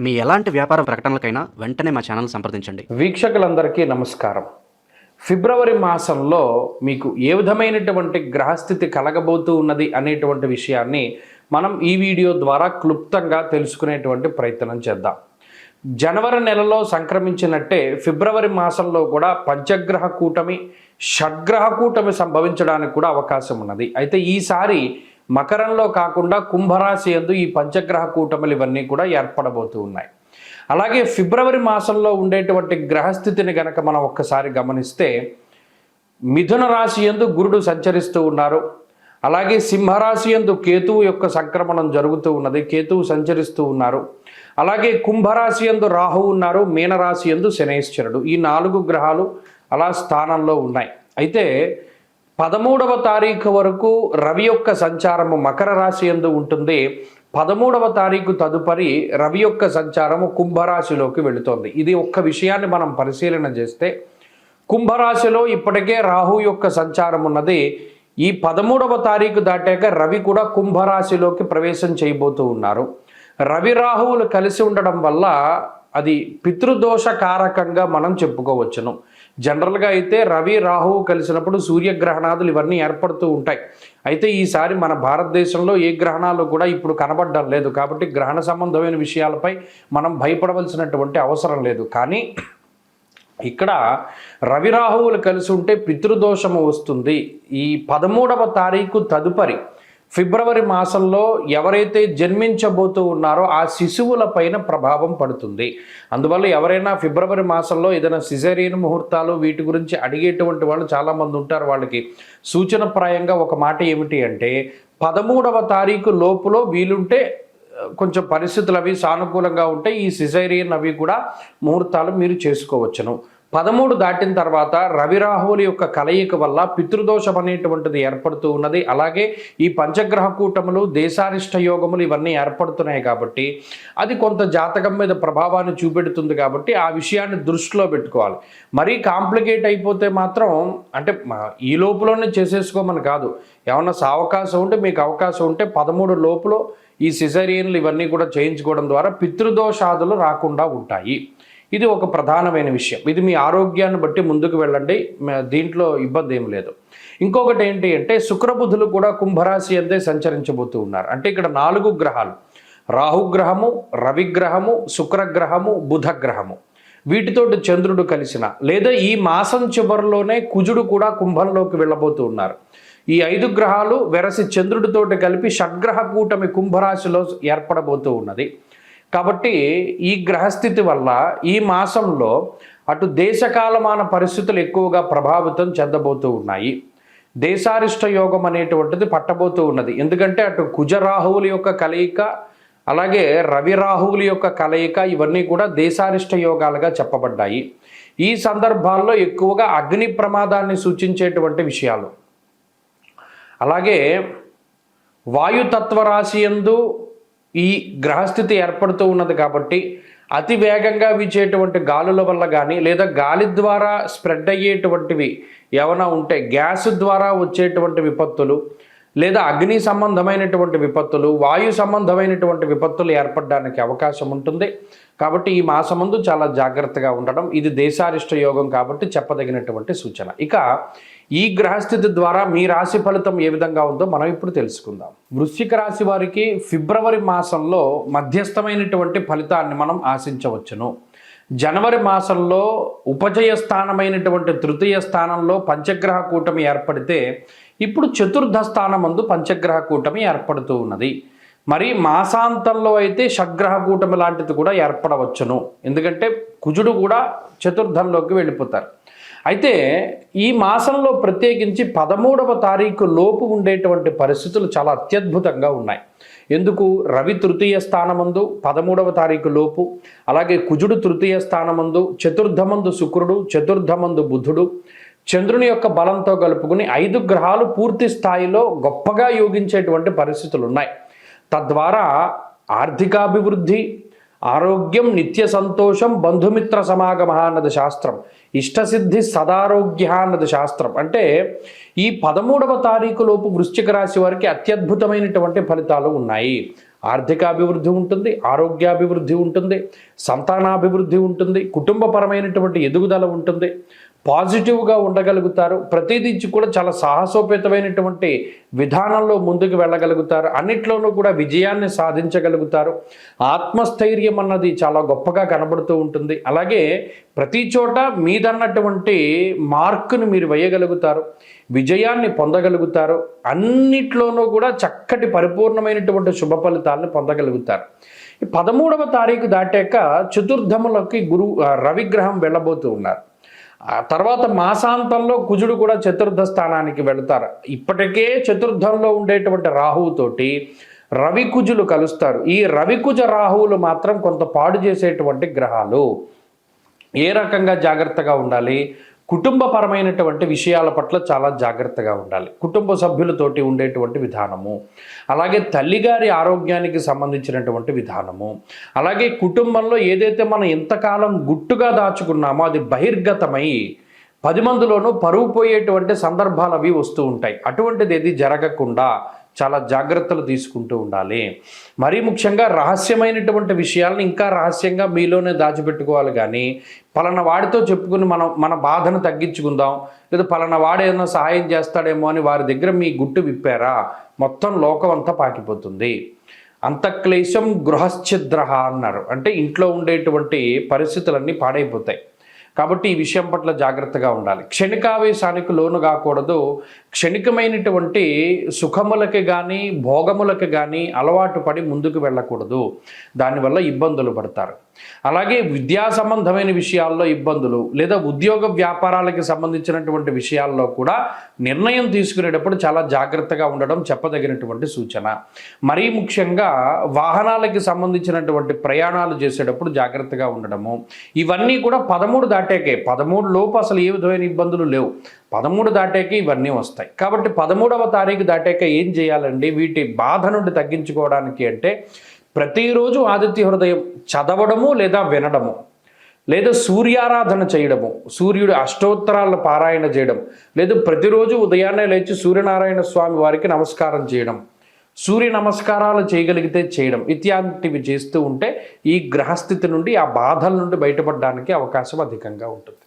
మీ ఎలాంటి వ్యాపార ప్రకటనలకైనా వెంటనే మా ఛానల్ సంప్రదించండి. వీక్షకులందరికీ నమస్కారం. ఫిబ్రవరి మాసంలో మీకు ఏ విధమైనటువంటి గ్రహస్థితి కలగబోతూ ఉన్నది అనేటువంటి విషయాన్ని మనం ఈ వీడియో ద్వారా క్లుప్తంగా తెలుసుకునేటువంటి ప్రయత్నం చేద్దాం. జనవరి నెలలో సంక్రమించినట్టే ఫిబ్రవరి మాసంలో కూడా పంచగ్రహ కూటమి, షడ్గ్రహ కూటమి సంభవించడానికి కూడా అవకాశం ఉన్నది. అయితే ఈసారి మకరంలో కాకుండా కుంభరాశి యందు ఈ పంచగ్రహ కూటములు ఇవన్నీ కూడా ఏర్పడబోతూ ఉన్నాయి. అలాగే ఫిబ్రవరి మాసంలో ఉండేటువంటి గ్రహస్థితిని గనక మనం ఒక్కసారి గమనిస్తే మిథున రాశి యందు గురుడు సంచరిస్తూ ఉన్నారు. అలాగే సింహరాశి యందు కేతువు యొక్క సంక్రమణం జరుగుతూ ఉన్నది, కేతువు సంచరిస్తూ ఉన్నారు. అలాగే కుంభరాశి యందు రాహువు ఉన్నారు, మీనరాశి యందు శనైశ్వరుడు. ఈ 4 గ్రహాలు అలా స్థానంలో ఉన్నాయి. అయితే 13వ తారీఖు వరకు రవి యొక్క సంచారము మకర రాశి యందు ఉంటుంది. 13వ తారీఖు తదుపరి రవి యొక్క సంచారము కుంభరాశిలోకి వెళుతోంది. ఇది ఒక్క విషయాన్ని మనం పరిశీలన చేస్తే కుంభరాశిలో ఇప్పటికే రాహు యొక్క సంచారం ఉన్నది. ఈ 13వ తారీఖు దాటాక రవి కూడా కుంభరాశిలోకి ప్రవేశం చేయబోతూ ఉన్నారు. రవి రాహువులు కలిసి ఉండడం వల్ల అది పితృదోష కారకంగా మనం చెప్పుకోవచ్చును. జనరల్గా అయితే రవి రాహువు కలిసినప్పుడు సూర్యగ్రహణాదులు ఇవన్నీ ఏర్పడుతూ ఉంటాయి. అయితే ఈసారి మన భారతదేశంలో ఏ గ్రహణాలు కూడా ఇప్పుడు కనబడడం లేదు. కాబట్టి గ్రహణ సంబంధమైన విషయాలపై మనం భయపడవలసినటువంటి అవసరం లేదు. కానీ ఇక్కడ రవి రాహువులు కలిసి ఉంటే పితృదోషము వస్తుంది. ఈ 13వ తారీఖు తదుపరి ఫిబ్రవరి మాసంలో ఎవరైతే జన్మించబోతూ ఉన్నారో ఆ శిశువుల పైన ప్రభావం పడుతుంది. అందువల్ల ఎవరైనా ఫిబ్రవరి మాసంలో ఏదైనా సిజేరియన్ ముహూర్తాలు వీటి గురించి అడిగేటువంటి వాళ్ళు చాలామంది ఉంటారు. వాళ్ళకి సూచనప్రాయంగా ఒక మాట ఏమిటి అంటే 13వ తారీఖు లోపులో వీలుంటే కొంచెం పరిస్థితులు అవి సానుకూలంగా ఉంటే ఈ సిజేరియన్ అవి కూడా ముహూర్తాలు మీరు చేసుకోవచ్చును. 13 దాటిన తర్వాత రవి రాహువుల యొక్క కలయిక వల్ల పితృదోషం అనేటువంటిది ఏర్పడుతూ ఉన్నది. అలాగే ఈ పంచగ్రహ కూటములు, దేశారిష్ట యోగములు ఇవన్నీ ఏర్పడుతున్నాయి కాబట్టి అది కొంత జాతకం మీద ప్రభావాన్ని చూపెడుతుంది. కాబట్టి ఆ విషయాన్ని దృష్టిలో పెట్టుకోవాలి. మరీ కాంప్లికేట్ అయిపోతే మాత్రం అంటే ఈ లోపులోనే చేసేసుకోమని కాదు. ఏమన్నా అవకాశం ఉంటే మీకు అవకాశం ఉంటే 13 లోపులో ఈ సిజేరియన్లు ఇవన్నీ కూడా చేయించుకోవడం ద్వారా పితృదోషాదులు రాకుండా ఉంటాయి. ఇది ఒక ప్రధానమైన విషయం. ఇది మీ ఆరోగ్యాన్ని బట్టి ముందుకు వెళ్ళండి, దీంట్లో ఇబ్బంది ఏం లేదు. ఇంకొకటి ఏంటి అంటే శుక్రబుధులు కూడా కుంభరాశి అంతే సంచరించబోతూ ఉన్నారు. అంటే ఇక్కడ 4 గ్రహాలు, రాహుగ్రహము, రవిగ్రహము, శుక్రగ్రహము, బుధగ్రహము, వీటితోటి చంద్రుడు కలిసిన లేదా ఈ మాసం చివరిలోనే కుజుడు కూడా కుంభంలోకి వెళ్ళబోతూ ఉన్నారు. ఈ 5 గ్రహాలు వెరసి చంద్రుడితోటి కలిపి షడ్గ్రహ కూటమి కుంభరాశిలో ఏర్పడబోతూ ఉన్నది. కాబట్టి ఈ గ్రహస్థితి వల్ల ఈ మాసంలో అటు దేశకాలమాన పరిస్థితులు ఎక్కువగా ప్రభావితం చెందబోతూ ఉన్నాయి. దేశారిష్ట యోగం అనేటువంటిది పట్టబోతూ ఉన్నది. ఎందుకంటే అటు కుజరాహువుల యొక్క కలయిక, అలాగే రవి రాహువుల యొక్క కలయిక ఇవన్నీ కూడా దేశారిష్ట యోగాలుగా చెప్పబడ్డాయి. ఈ సందర్భాల్లో ఎక్కువగా అగ్ని ప్రమాదాన్ని సూచించేటువంటి విషయాలు, అలాగే వాయుతత్వ రాశి యందు ఈ గ్రహస్థితి ఏర్పడుతూ ఉన్నది. కాబట్టి అతి వేగంగా వీచేటువంటి గాలుల వల్ల కానీ లేదా గాలి ద్వారా స్ప్రెడ్ అయ్యేటువంటివి ఏమైనా ఉంటే గ్యాస్ ద్వారా వచ్చేటువంటి విపత్తులు లేదా అగ్ని సంబంధమైనటువంటి విపత్తులు, వాయు సంబంధమైనటువంటి విపత్తులు ఏర్పడడానికి అవకాశం ఉంటుంది. కాబట్టి ఈ మాసమందు చాలా జాగ్రత్తగా ఉండడం, ఇది దేశారిష్ట యోగం కాబట్టి చెప్పదగినటువంటి సూచన. ఇక ఈ గ్రహస్థితి ద్వారా మీ రాశి ఫలితం ఏ విధంగా ఉందో మనం ఇప్పుడు తెలుసుకుందాం. వృశ్చిక రాశి వారికి ఫిబ్రవరి మాసంలో మధ్యస్థమైనటువంటి ఫలితాన్ని మనం ఆశించవచ్చును. జనవరి మాసంలో ఉపజయ స్థానమైనటువంటి తృతీయ స్థానంలో పంచగ్రహ కూటమి ఏర్పడితే ఇప్పుడు చతుర్థ స్థానమందు పంచగ్రహ కూటమి ఏర్పడుతూ ఉన్నది. మరి మాసాంతంలో అయితే షడ్గ్రహ కూటమి లాంటిది కూడా ఏర్పడవచ్చును. ఎందుకంటే కుజుడు కూడా చతుర్థంలోకి వెళ్ళిపోతారు. అయితే ఈ మాసంలో ప్రత్యేకించి 13వ తారీఖు లోపు ఉండేటువంటి పరిస్థితులు చాలా అత్యద్భుతంగా ఉన్నాయి. ఎందుకు? రవి తృతీయ స్థానమందు 13వ తారీఖు లోపు, అలాగే కుజుడు తృతీయ స్థానమందు, చతుర్థమందు శుక్రుడు, చతుర్థమందు బుధుడు, చంద్రుని యొక్క బలంతో కలుపుకుని 5 గ్రహాలు పూర్తి స్థాయిలో గొప్పగా యోగించేటువంటి పరిస్థితులు ఉన్నాయి. తద్వారా ఆర్థికాభివృద్ధి, ఆరోగ్యం, నిత్య సంతోషం, బంధుమిత్ర సమాగమ అన్నది శాస్త్రం, ఇష్టసిద్ధి సదారోగ్య అన్నది శాస్త్రం. అంటే ఈ 13వ తారీఖు లోపు వృశ్చిక రాశి వారికి అత్యద్భుతమైనటువంటి ఫలితాలు ఉన్నాయి. ఆర్థికాభివృద్ధి ఉంటుంది, ఆరోగ్యాభివృద్ధి ఉంటుంది, సంతానాభివృద్ధి ఉంటుంది, కుటుంబపరమైనటువంటి ఎదుగుదల ఉంటుంది, పాజిటివ్గా ఉండగలుగుతారు. ప్రతిదీ కూడా చాలా సాహసోపేతమైనటువంటి విధానంలో ముందుకు వెళ్ళగలుగుతారు. అన్నిట్లోనూ కూడా విజయాన్ని సాధించగలుగుతారు. ఆత్మస్థైర్యం అన్నది చాలా గొప్పగా కనబడుతూ ఉంటుంది. అలాగే ప్రతి చోట మీదన్నటువంటి మార్కును మీరు వేయగలుగుతారు, విజయాన్ని పొందగలుగుతారు. అన్నిట్లోనూ కూడా చక్కటి పరిపూర్ణమైనటువంటి శుభ ఫలితాలను పొందగలుగుతారు. ఈ 13వ తారీఖు దాటాక చతుర్థములకి రవిగ్రహం వెళ్ళబోతూ ఉన్నారు. ఆ తర్వాత మాసాంతంలో కుజుడు కూడా చతుర్థ స్థానానికి వెళతారు. ఇప్పటికే చతుర్థంలో ఉండేటువంటి రాహువుతోటి రవికుజులు కలుస్తారు. ఈ రవికుజ రాహువులు మాత్రం కొంత పాడు చేసేటువంటి గ్రహాలు. ఏ రకంగా జాగ్రత్తగా ఉండాలి? కుటుంబపరమైనటువంటి విషయాల పట్ల చాలా జాగ్రత్తగా ఉండాలి. కుటుంబ సభ్యులతోటి ఉండేటువంటి విధానము, అలాగే తల్లిగారి ఆరోగ్యానికి సంబంధించినటువంటి విధానము, అలాగే కుటుంబంలో ఏదైతే మనం ఎంతకాలం గుట్టుగా దాచుకున్నామో అది బహిర్గతమై 10 మందిలోనూ పరువు పోయేటువంటి సందర్భాలు అవి వస్తూ ఉంటాయి. అటువంటిది ఏది జరగకుండా చాలా జాగ్రత్తలు తీసుకుంటూ ఉండాలి. మరీ ముఖ్యంగా రహస్యమైనటువంటి విషయాలను ఇంకా రహస్యంగా మీలోనే దాచిపెట్టుకోవాలి. కానీ పలానా వాడితో చెప్పుకుని మన బాధను తగ్గించుకుందాం, లేదా పలానా వాడు ఏదైనా సహాయం చేస్తాడేమో అని వారి దగ్గర మీ గుట్టు విప్పారా, మొత్తం లోకం అంతా పాకిపోతుంది. అంతఃక్లేశం గృహశ్చిద్ర అన్నారు. అంటే ఇంట్లో ఉండేటువంటి పరిస్థితులన్నీ పాడైపోతాయి. కాబట్టి ఈ విషయం పట్ల జాగ్రత్తగా ఉండాలి. క్షణికావేశానికి లోను కాకూడదు. క్షణికమైనటువంటి సుఖములకి కానీ భోగములకి కానీ అలవాటు పడి ముందుకు వెళ్ళకూడదు. దానివల్ల ఇబ్బందులు పడతారు. అలాగే విద్యా సంబంధమైన విషయాల్లో ఇబ్బందులు, లేదా ఉద్యోగ వ్యాపారాలకి సంబంధించినటువంటి విషయాల్లో కూడా నిర్ణయం తీసుకునేటప్పుడు చాలా జాగ్రత్తగా ఉండడం చెప్పదగినటువంటి సూచన. మరీ ముఖ్యంగా వాహనాలకి సంబంధించినటువంటి ప్రయాణాలు చేసేటప్పుడు జాగ్రత్తగా ఉండడము. ఇవన్నీ కూడా 13 దాటాకే, 13 లోపు అసలు ఏ విధమైన ఇబ్బందులు లేవు. 13 దాటాకే ఇవన్నీ వస్తాయి. కాబట్టి 13వ తారీఖు దాటాక ఏం చేయాలండి వీటి బాధ నుండి తగ్గించుకోవడానికి అంటే, ప్రతిరోజు ఆదిత్య హృదయం చదవడము లేదా వినడము, లేదా సూర్యారాధన చేయడము, సూర్యుడి అష్టోత్తరాలను పారాయణ చేయడం, లేదా ప్రతిరోజు ఉదయాన్నే లేచి సూర్యనారాయణ స్వామి వారికి నమస్కారం చేయడం, సూర్య నమస్కారాలు చేయగలిగితే చేయడం, ఇత్యాదివి చేస్తూ ఉంటే ఈ గ్రహస్థితి నుండి, ఆ బాధల నుండి బయటపడడానికి అవకాశం అధికంగా ఉంటుంది.